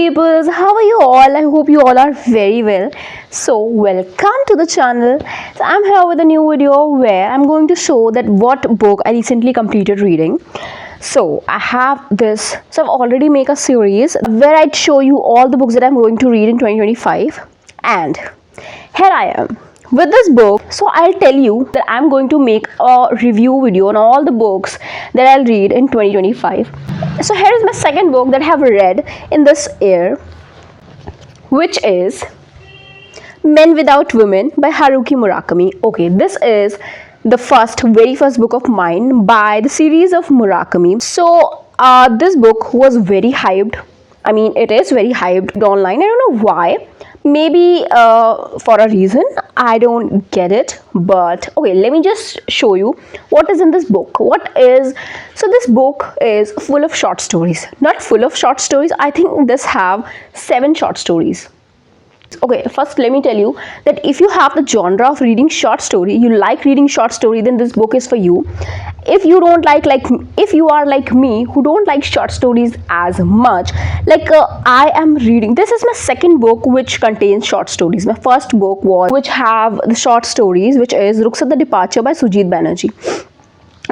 peoples, how are you all? I hope you all are very well. So welcome to the channel. So I'm here with a new video where I'm going to show that what book I recently completed reading. So I have this, so I've already made a series where I'd show you all the books that I'm going to read in 2025, and here I am with this book. So I'll tell you that I'm going to make a review video on all the books that I'll read in 2025. So here is my second book that I have read in this year, which is Men Without Women by Haruki Murakami. Okay, this is the very first book of mine by the series of Murakami. So this book was very hyped. I mean, it is very hyped online. I don't know why. Maybe for a reason. I don't get it. But okay, let me just show you what is in this book. So this book is full of short stories. Not full of short stories. I think this have 7 short stories. Okay, first let me tell you that if you have the genre of reading short story, you like reading short story, then this book is for you. If you don't if you are like me who don't like short stories as much, I am reading, this is my second book which contains short stories. My first book was which have the short stories, which is Rukhsat the Departure by Sujit Banerjee.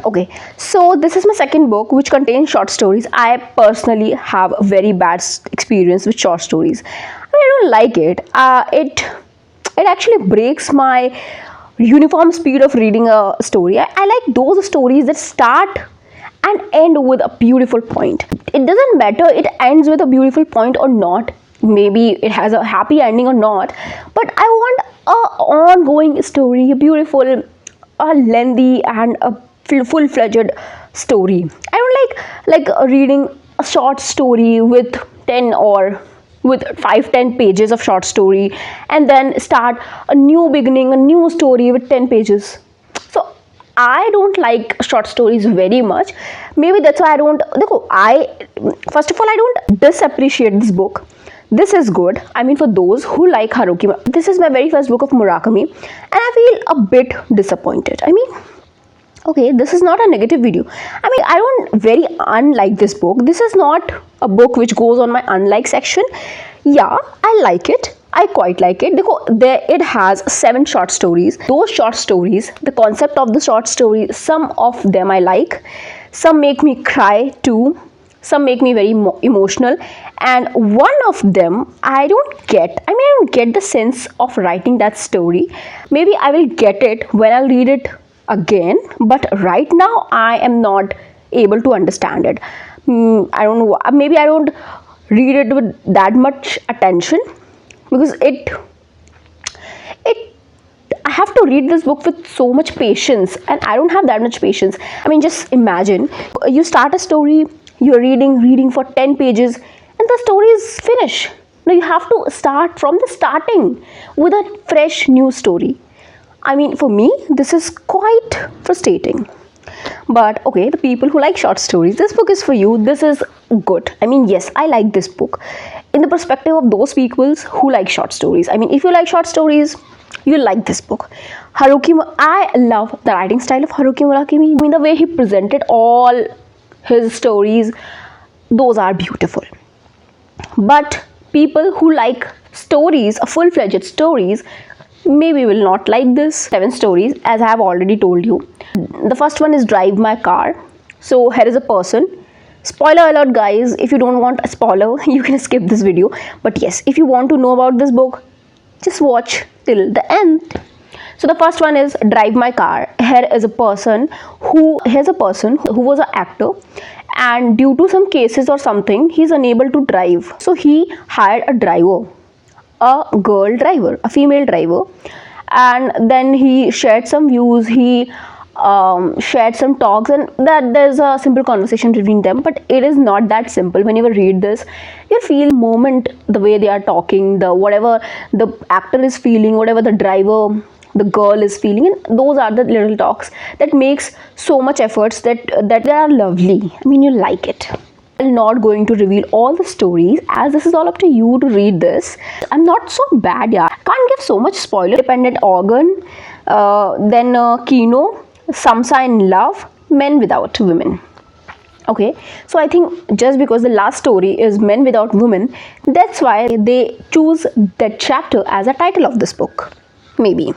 Okay, so this is my second book which contains short stories. I personally have a very bad experience with short stories. I don't like it. It actually breaks my uniform speed of reading a story. I like those stories that start and end with a beautiful point. It doesn't matter it ends with a beautiful point or not. Maybe it has a happy ending or not, but I want a ongoing story, a beautiful, a lengthy and a full-fledged story. I don't like reading a short story with 10 or with 5-10 pages of short story and then start a new beginning, a new story with 10 pages. So I don't like short stories very much. Maybe that's why first of all, I don't disappreciate this book. This is good. I mean, for those who like Haruki, this is my very first book of Murakami, and I feel a bit disappointed. I mean, okay, this is not a negative video. I mean, I don't very unlike this book. This is not a book which goes on my unlike section. Yeah, I like it. I quite like it. It has 7 short stories. Those short stories, the concept of the short story, some of them I like. Some make me cry too. Some make me very emotional. And one of them I don't get. I mean, I don't get the sense of writing that story. Maybe I will get it when I'll read it again, but right now I am not able to understand it. I don't know, maybe I don't read it with that much attention because I have to read this book with so much patience, and I don't have that much patience. I mean, just imagine you start a story, you're reading for 10 pages and the story is finished. Now you have to start from the starting with a fresh new story. I mean, for me, this is quite frustrating. But okay, the people who like short stories, this book is for you. This is good. I mean, yes, I like this book in the perspective of those people who like short stories. I mean, if you like short stories, you like this book. I love the writing style of Haruki Murakami. I mean, the way he presented all his stories, those are beautiful. But people who like stories, full-fledged stories, maybe will not like this. 7 stories, as I have already told you. The first one is Drive My Car. So here is a person. Spoiler alert, guys. If you don't want a spoiler, you can skip this video. But yes, if you want to know about this book, just watch till the end. So the first one is Drive My Car. Here's a person who was an actor, and due to some cases or something, he's unable to drive. So he hired a driver, a girl driver, a female driver, and then he shared some views, he shared some talks, and that there's a simple conversation between them. But it is not that simple. When you read this, you feel moment, the way they are talking, whatever the actor is feeling, whatever the girl is feeling, and those are the little talks that makes so much efforts that they are lovely. I mean, you like it. I'm not going to reveal all the stories, as this is all up to you to read this. I'm not so bad, yeah. Can't give so much spoiler. Dependent Organ, then Kino, Samsa in Love, Men Without Women. Okay, so I think just because the last story is Men Without Women, that's why they choose that chapter as a title of this book. Maybe.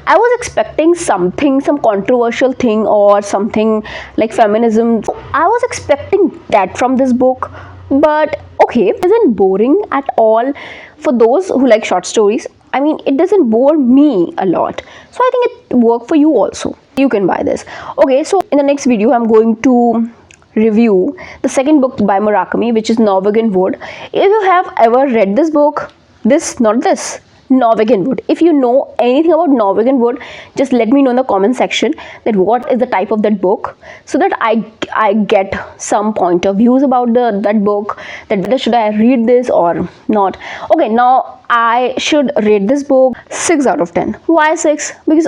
I was expecting something, some controversial thing or something like feminism. I was expecting that from this book, but okay, it isn't boring at all for those who like short stories. I mean, it doesn't bore me a lot. So I think it worked for you also. You can buy this. Okay, so in the next video, I'm going to review the second book by Murakami, which is Norwegian Wood. If you have ever read this book, not this, Norwegian Wood. If you know anything about Norwegian Wood, just let me know in the comment section that what is the type of that book, so that I get some point of views about that book, that whether should I read this or not. Okay, now I should rate this book 6 out of 10. Why 6? Because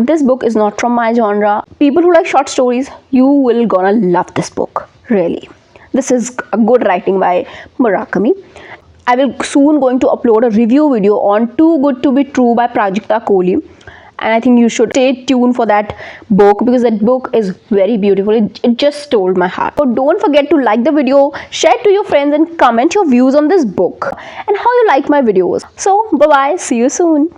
this book is not from my genre. People who like short stories, you will gonna love this book, really. This is a good writing by Murakami. I will soon going to upload a review video on Too Good to Be True by Prajakta Kohli, and I think you should stay tuned for that book because that book is very beautiful. It just stole my heart. So don't forget to like the video, share it to your friends, and comment your views on this book and how you like my videos. So bye bye, see you soon.